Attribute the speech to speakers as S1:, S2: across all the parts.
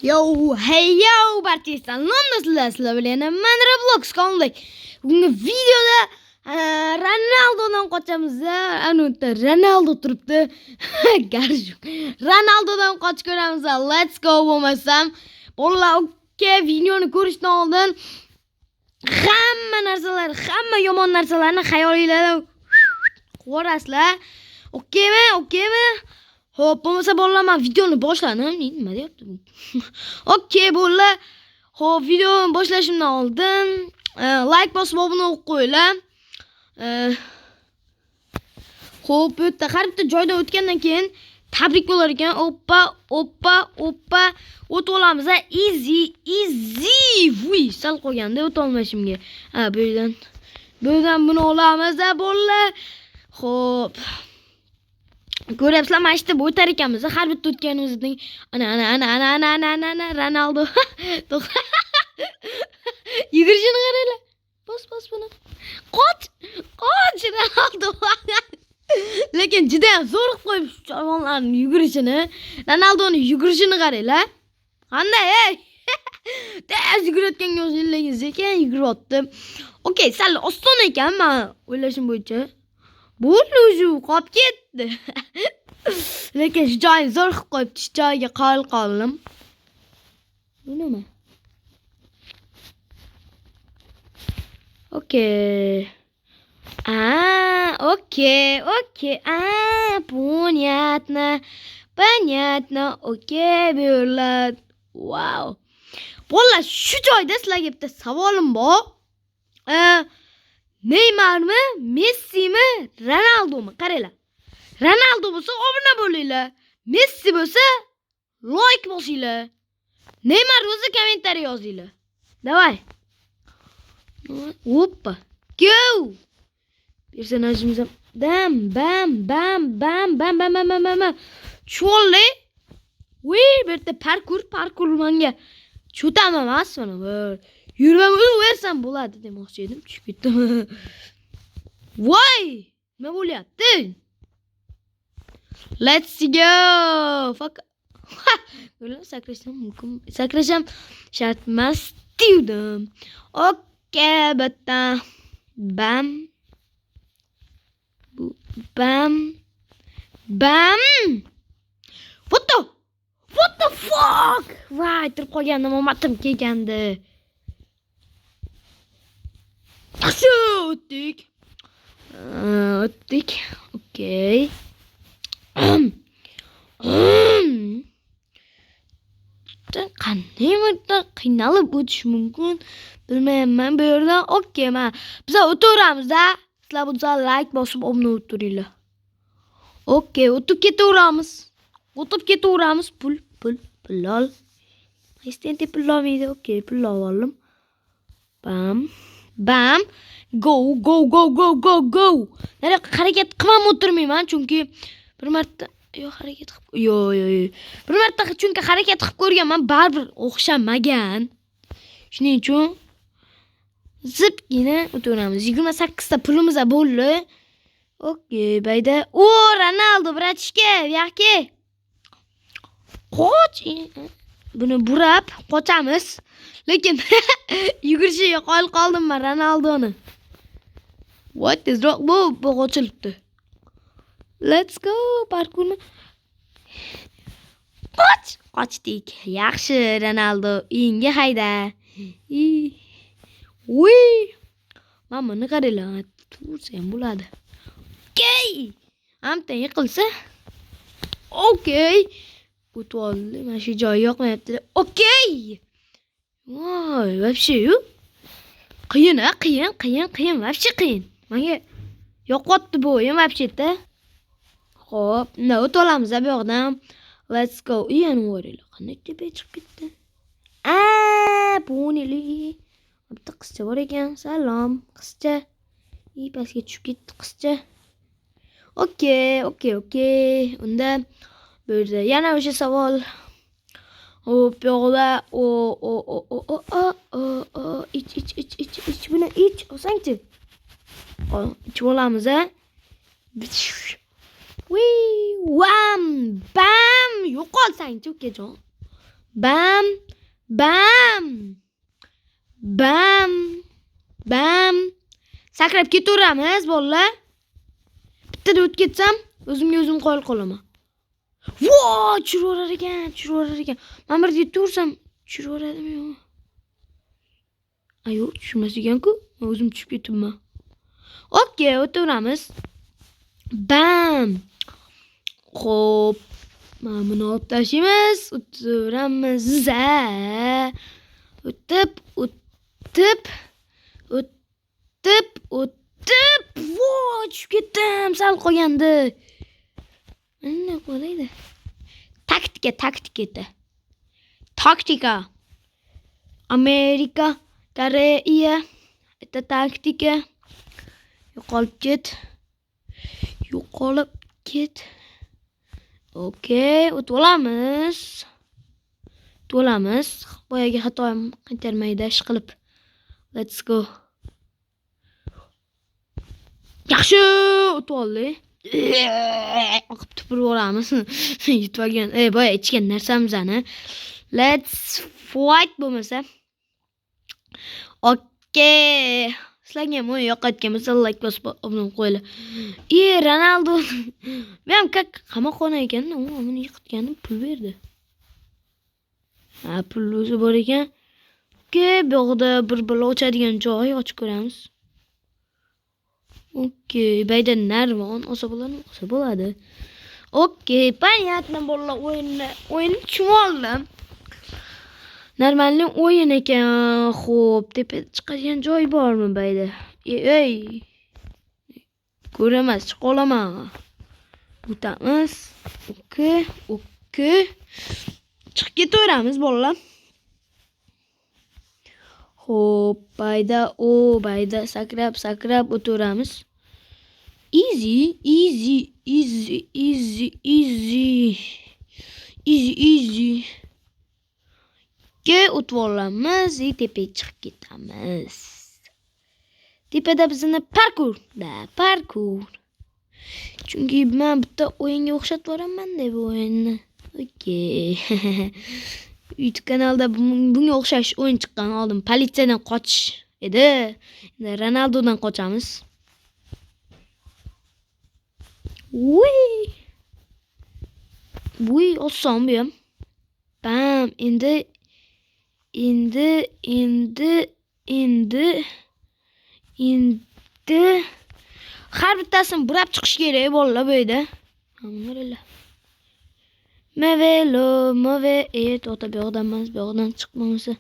S1: Yo, hey yo, barchangizga salom do'stlar. Sizlar bilan men Roblox qonlik. Bugungi videoda Ronaldodan qochamiz. Anota Ronaldo turibdi. Garsh. Ronaldodan qochib ko'ramiz. Let's go bo'lmasam. Bolalar, okay, videoni ko'rishdan oldin hamma yomon narsalarni xayolingizda ko'rasizlar. Okeymi? Okeymi? Xo'p, bo'lmasa bolalar, men videoni boshladim. Nima deyapti bu? Okey, bolalar. Xo'p, videoni boshlashimdan oldin like bosib obuna bo'lib qo'yinglar. Xo'p, bu yerda har bitta joyda o'tgandan keyin tabrik bo'lar ekan. Oppa. O'tib olamiz. Easy. Vuy, sal qolganda o'ta olmashimga. Bu yerdan buni olamiz, bolalar. Xo'p. Ko'ryapsizlar, mana shu yerda o'tar ekanmiz. Har bitta o'tganimizning ana Ronaldo. Yugurishini qaranglar. Bos buni. Qoch Ronaldo. Lekin juda ham zo'r qilib qo'yib chavanlarning yugurishini. Ronaldoning yugurishini qaranglar. Qanday, ey? Tez yugurayotganga o'xshaysiz ekan, yuguryapti. Okey, sal oson ekan, men o'ylashim bo'yicha. Bo'ldi, qolib ketdi. Lekin shu joyni zo'r qilib qo'yibdi. Shu joyiga qoldim. Bu nima? Okey. Okey. Понятно. Okey, bo'ladi. Wow. Bolalar, shu joyda sizlarga bitta savolim bor. Neymarmi, Messimi, Ronaldomi? Qaranglar. Ronaldo bo'lsa obuna bo'linglar. Messi bo'lsa like bosinglar. Neymar bo'lsa kommentariy yozinglar. Davay. Hoppa. Go. Personajimiz bam. Cho'lli. Voy, bu yerda parkur menga cho'tam emas mana bu. Yurmam o'versam bo'ladi demoqchi edim, tushib ketdim. Voy, nima bo'lyapti? Let's go. Fuck. Ular sakrasham shart emas dedim. Okey, bitta. Bam. What the fuck? Voy, turib qolgandim, omadim kelgandi. O'tdik. Okey. Qanday qiynalib o'tish mumkin? Bilmayman bu yerdan. Okey, biz o'tiramiz-da. Sizlar bo'lsa like bosib obuna bo'lib turinglar. Okey, o'tib ketaveramiz. Pullol. Istenti pul olmaydi. Okey, pul oldim. Bam. Go. Nari harakat qilmam o'tirmayman, chunki bir marta harakat qilib ko'rganman, baribir o'xshamagan. Shuning uchun zipgina o'tiramiz. 28 ta pulimiz bo'ldi. Okey, bayda. O, Ronaldo, bratishka, yo'qki. Qoch. Buni burab qochamiz. Lekin yugurishiga qoldim men Ronaldoni. What is wrong? Bu qochilibdi. Let's go, parkurni. Qochdik. Yaxshi, Ronaldo, uyingga hayda. Uy. Mana buni qaranglar, tursa ham bo'ladi. Okey. Amta yiqilsa. Okey. O'tib oldi. Mana shu joy yoqmayapti. Okey. Voy, вообще qiyin, вообще qiyin. Menga yoqyapti bu o'yin вообще-da. Xo'p, o'tib olamiz bu yoqdan. Let's go. Yana o'raylar. Qanday tepaga chiqib ketdi? Bunili. Bitta qizcha bor ekan. Salom, qizcha. Pastga tushib ketdi qizcha. Okey. Unda bu yerda yana o'sha savol. Hop, yo'qda. Ich buni ich, olsangchi. İçib olamiz, Wam, bam, yo'qolsang, ukajon. Bam. Bam. Bam. Bam. Sakrab ketaveramiz bolalar. Bittada o'tib ketsam, o'zimga o'zim qoyil qolaman. Vo, churaverar ekan. Men bir yetaversam, churaveradimi yo'q? Ayo, tushmas ekan-ku. Men o'zim tushib ketibman. Okey, o'taveramiz. Bam. Xo'p. Mana buni olib tashlaymiz. O'taveramiz. O'tib. Voy, tushib ketdim. Sal qolgandi. Mana qo'laydi. Taktika. Amerika, Koreya. Это taktika. Yo'qolib ket. Okey, o'tib olamiz. Boyagi xatoim qaytarmaydi ish qilib. Let's go. Yaxshi, o'tib oldik. Oqib tupurib olamiz. Yutib olgan. Boya ichgan narsamizani. Let's fight bo'lmasa. Okey. Sizlarga ham o'yin yoqayotgan bo'lsa, like bosib obuna qo'yinglar. Ronaldo. Men qamoqxona ekan, u meni yiqitgani pul berdi. Pul o'zi bor ekan. Okey, bu yerda bir bola ochadigan joy ochib ko'ramiz. Okey, bayda narvon olsa bo'ladi. Okey, понятно bolalar, o'yinni tushunib oldim. Normalniy o'yin ekan. Xo'p, tepada chiqadigan joy bormi bayda? Ey. Ko'ramas, chiqa olaman. O'tamiz. Okey. Chiqib ketaveramiz bolalar. Xo'p, bayda sakrab o'taveramiz. Easy. O'tib olamiz, tepaga chiqib ketamiz. Tepada bizni parkur. Chunki men bitta o'yinga o'xshatib boraman-da bu o'yinni. Okey. YouTube kanalda bunga o'xshash o'yin chiqqan, oldin politsiyadan qochish edi. Endi Ronaldodan qochamiz. Voy, oson bu ham. Bam, endi har bittasini burab chiqish kerak bolalar bu yerda. Move. To'xta, bu yoqdan emas, bu yoqdan chiqmamasa.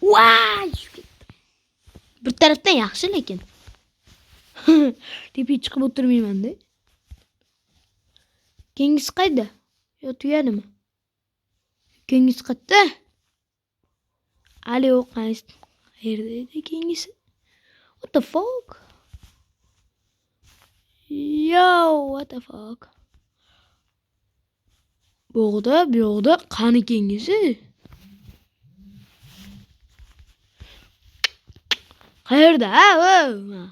S1: Voy! Bir tarafdan yaxshi lekin. Tepaga chiqib o'tirmayman-da. Kengisi qayda? Yo, tuyadimi? Kengisi qayda? Alo, qayerda edi kengisi? What the fuck? Yo, what the fuck? Bu yoqda qani kengisi? Qayerda?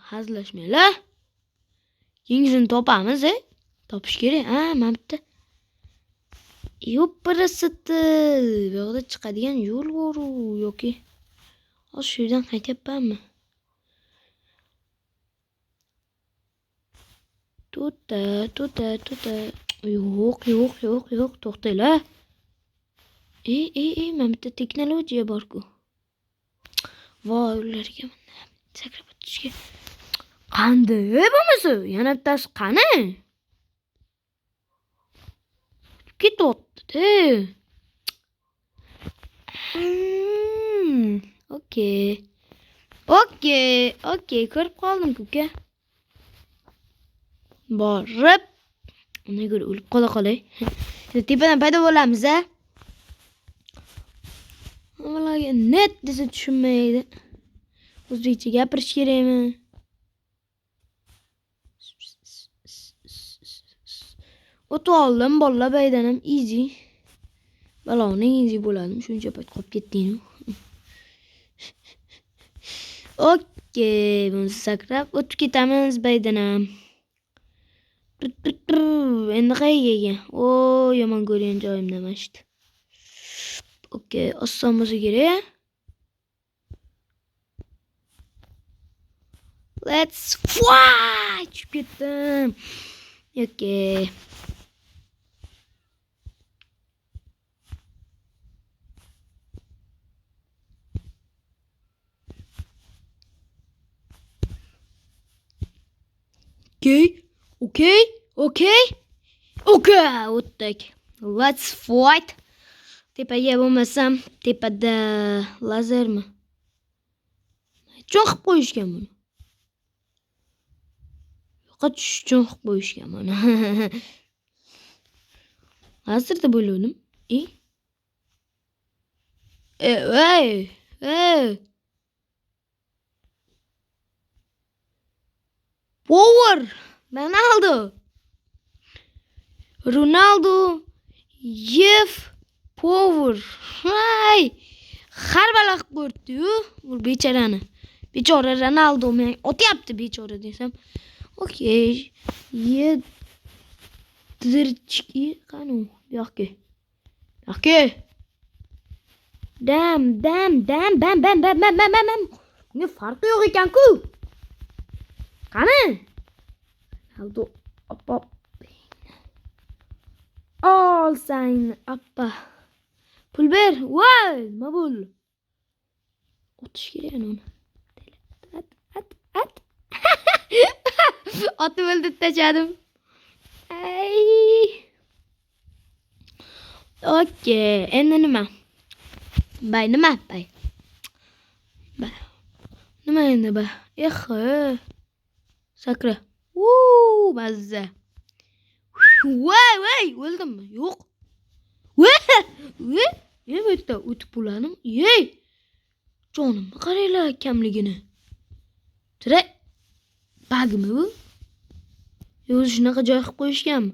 S1: Hazillashmanglar. Kengisini topamiz, topish kerak. Mana bitta. Yo'pirasiti. Bu yoqda chiqadigan yo'l bor-ku yoki. Shu yerdan qaytyapmanmi? To'ta. Yo'q, to'xtanglar. Mana bitta texnologiya bor-ku. Voy, ularga sakrab o'tishga. Qanday bo'lmasa? Yana bittasi qani? Ketyapti. Okey, ko'rib qoldim uka. Borib, unga ko'ra o'lib qolay. Tepadan paydo bo'lamiz, Avvaliga net desa tushunmaydi. O'zbekcha gapirish kerakmi? O'tib oldim bolalar, baydan ham easy. Baloning easy bo'ladimi? Shuncha payt qolib ketding. Okey, buni sakrab o'tib ketamiz baydan ham. Endi qayerga? Yomon ko'rgan joyimda mashit. Okey, oson bo'lsa kerak. Let's fly! Tushib ketdim. Okey. Okay. O'tdik. Let's fight. Tepaga bo'lmasam, tepada lazermi? Cho'qib qo'yishgan buni. Yo'qqa tushish uchun qilib qo'yishgan buni. Lazerda bo'lgandim. Power! Ronaldo Yef Power. Hay! Har bala qilib qo'ydi-yu, bu bechorani. Bechora Ronaldo men otyapti bechora desam. Okey. Yedirchki qani u? Yo'qki. Bam. Bunga farqi yo'q ekan-ku. Qani? Ronaldo oppa. Olsang appa. Pul ber. Voy, nima bo'ldi? Otish kerak uni. At. Otib o'ldirib tashladim. Ay. Okey, endi nima? Nima? Nima endi ba? Sakra. Mazza. Voy, o'ldimmi? Yo'q. Nima bo'pti? O'tib bo'ladim. Jonimni qaranglar kamligini. Tira. Bagmi bu? O'zi shunaqa joy qilib qo'yishganmi?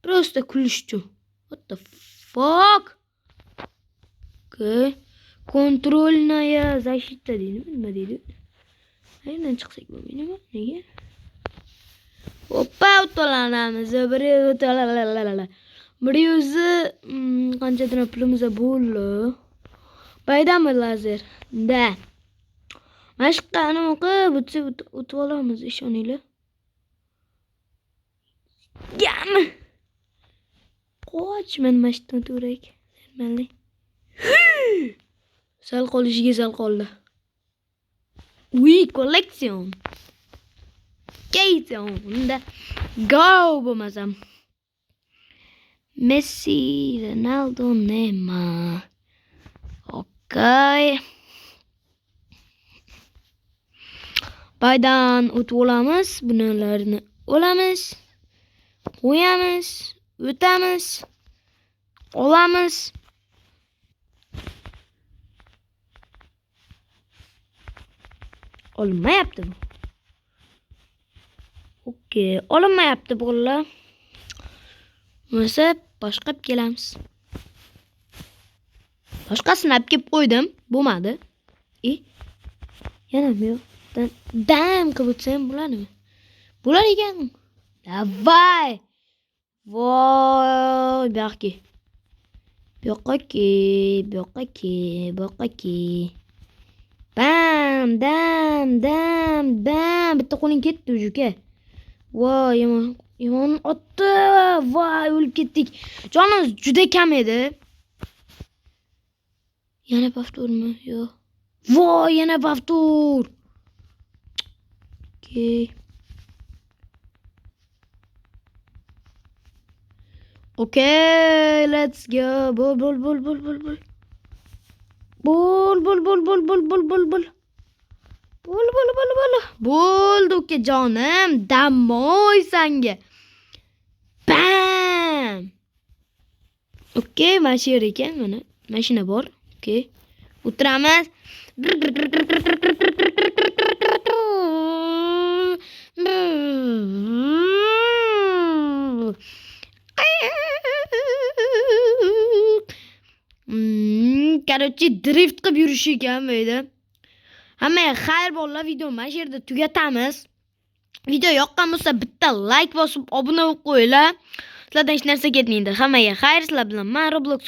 S1: Prosta kulish uchun. What the fuck? Okay. Kontrolnaya защита deydimi? Nima deydi? Qayerdan chiqsak bo'lmaydimi? Nega? Hoppa, o'tolanamiz. Bir yuzi qanchadan pulimiz bo'ldi? Baydami lazer? Da. Mashqani o'qib, o'tib olamiz, ishoninglar. Gam. Qoch, men mashqdan o'tib Normalniy. Sal qolishiga sal qoldi. Collection. Unda go bo'lmasam. Messi, Ronaldo, Neymar. Okay. Baydan o'tib olamiz, bunalarni olamiz. Qo'yamiz, o'tamiz. Olamiz. Olmayapti bu. Okey, olinmayapti bolalar. Bo'lsa, boshqa olib kelamiz. Boshqasini olib kelib qo'ydim, bo'lmadi. Yana yo'q. Dam qilib o'tsam bo'ladimi? Bo'lar ekan. Davay. Voy, bu yoqqa ki. Bam, dam. Bitta qo'ling ketdi uka. Voy, yomon otdi. Voy, o'lib ketdik. Jonimiz juda kam edi. Yana paftormi? Yo'q. Voy, yana paftor. Okay, let's go. Bol. Bo'ldi uka jonim, damoy sanga. Bam. Okay, mashina ekan mana. Mashina bor. Okay. O'tiramiz. Короче, drift qilib yurish ekan mayda. Hammaga xayr bolalar, videoni mana shu yerda tugatamiz. Video yoqqan bo'lsa bitta like bosib obuna bo'lib qo'yinglar. Sizlardan hech narsa ketmaydi. Hammaga xayr, sizlar bilan men Roblox